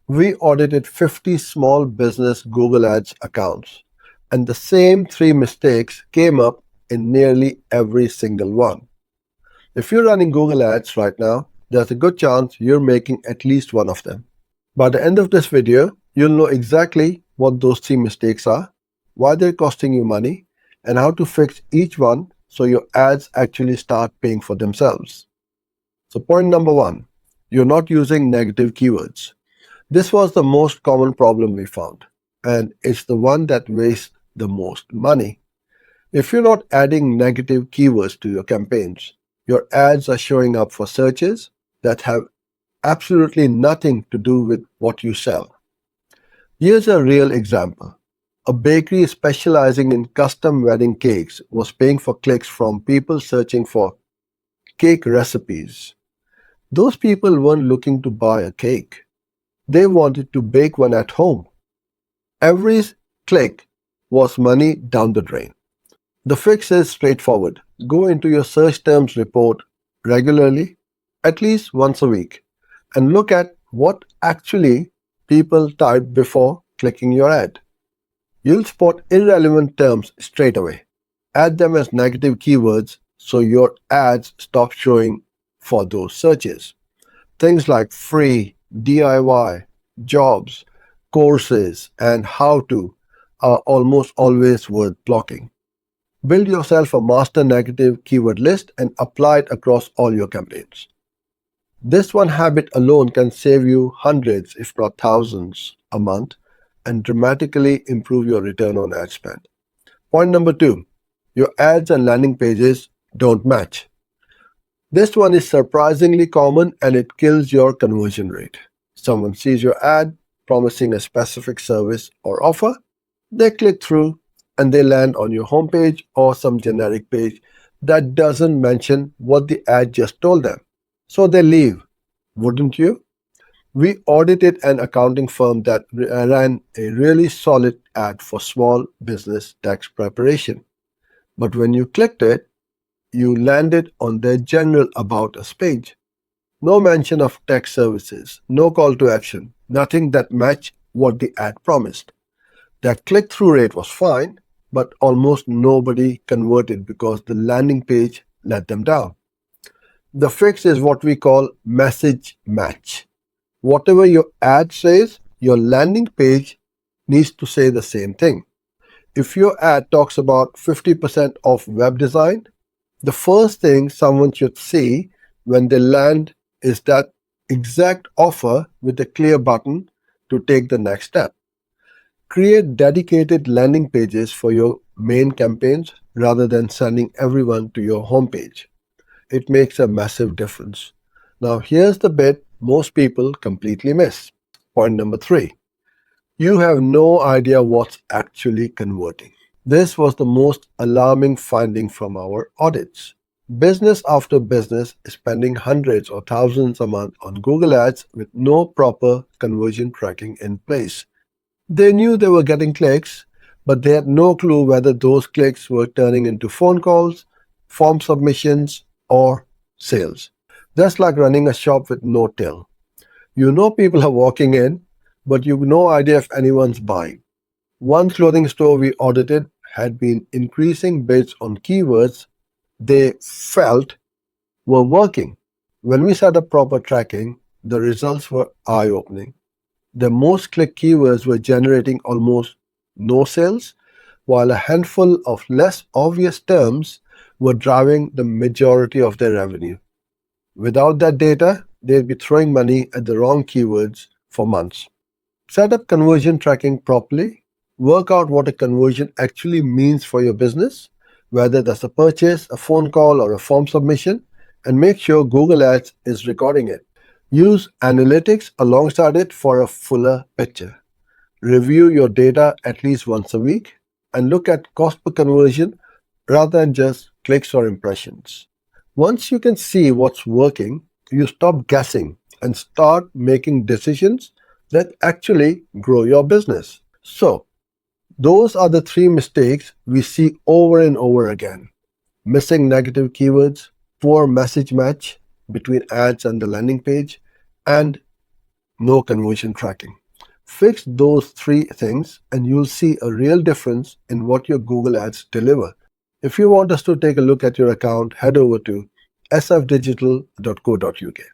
We audited 50 small business Google Ads accounts, and the same three mistakes came up in nearly every single one. If you're running Google Ads right now, there's a good chance you're making at least one of them. By the end of this video, you'll know exactly what those three mistakes are, why they're costing you money, and how to fix each one so your ads actually start paying for themselves. So point number one, you're not using negative keywords. This was the most common problem we found, and it's the one that wastes the most money. If you're not adding negative keywords to your campaigns, your ads are showing up for searches that have absolutely nothing to do with what you sell. Here's a real example. A bakery specializing in custom wedding cakes was paying for clicks from people searching for cake recipes. Those people weren't looking to buy a cake. They wanted to bake one at home. Every click was money down the drain. The fix is straightforward. Go into your search terms report regularly, at least once a week, and look at what actually people typed before clicking your ad. You'll spot irrelevant terms straight away. Add them as negative keywords so your ads stop showing for those searches. Things like free, DIY, jobs, courses, and how to are almost always worth blocking. Build yourself a master negative keyword list and apply it across all your campaigns. This one habit alone can save you hundreds, if not thousands, a month and dramatically improve your return on ad spend. Point number two, your ads and landing pages don't match. This one is surprisingly common and it kills your conversion rate. Someone sees your ad promising a specific service or offer, they click through and they land on your homepage or some generic page that doesn't mention what the ad just told them. So they leave, wouldn't you? We audited an accounting firm that ran a really solid ad for small business tax preparation. But when you clicked it, you landed on their general About Us page. No mention of tax services, no call to action, nothing that matched what the ad promised. Their click-through rate was fine, but almost nobody converted because the landing page let them down. The fix is what we call message match. Whatever your ad says, your landing page needs to say the same thing. If your ad talks about 50% off web design, the first thing someone should see when they land is that exact offer with a clear button to take the next step. Create dedicated landing pages for your main campaigns rather than sending everyone to your homepage. It makes a massive difference. Now, here's the bit most people completely miss. Point number three, you have no idea what's actually converting. This was the most alarming finding from our audits. Business after business is spending hundreds or thousands a month on Google Ads with no proper conversion tracking in place. They knew they were getting clicks, but they had no clue whether those clicks were turning into phone calls, form submissions, or sales. That's like running a shop with no till. You know people are walking in, but you've no idea if anyone's buying. One clothing store we audited had been increasing bids on keywords they felt were working. When we set up proper tracking, the results were eye-opening. The most clicked keywords were generating almost no sales, while a handful of less obvious terms were driving the majority of their revenue. Without that data, they'd be throwing money at the wrong keywords for months. Set up conversion tracking properly, work out what a conversion actually means for your business, whether that's a purchase, a phone call, or a form submission, and make sure Google Ads is recording it. Use analytics alongside it for a fuller picture. Review your data at least once a week and look at cost per conversion rather than just clicks or impressions. Once you can see what's working, you stop guessing and start making decisions that actually grow your business. So, those are the three mistakes we see over and over again. Missing negative keywords, poor message match between ads and the landing page, and no conversion tracking. Fix those three things and you'll see a real difference in what your Google Ads deliver. If you want us to take a look at your account, head over to sfdigital.co.uk.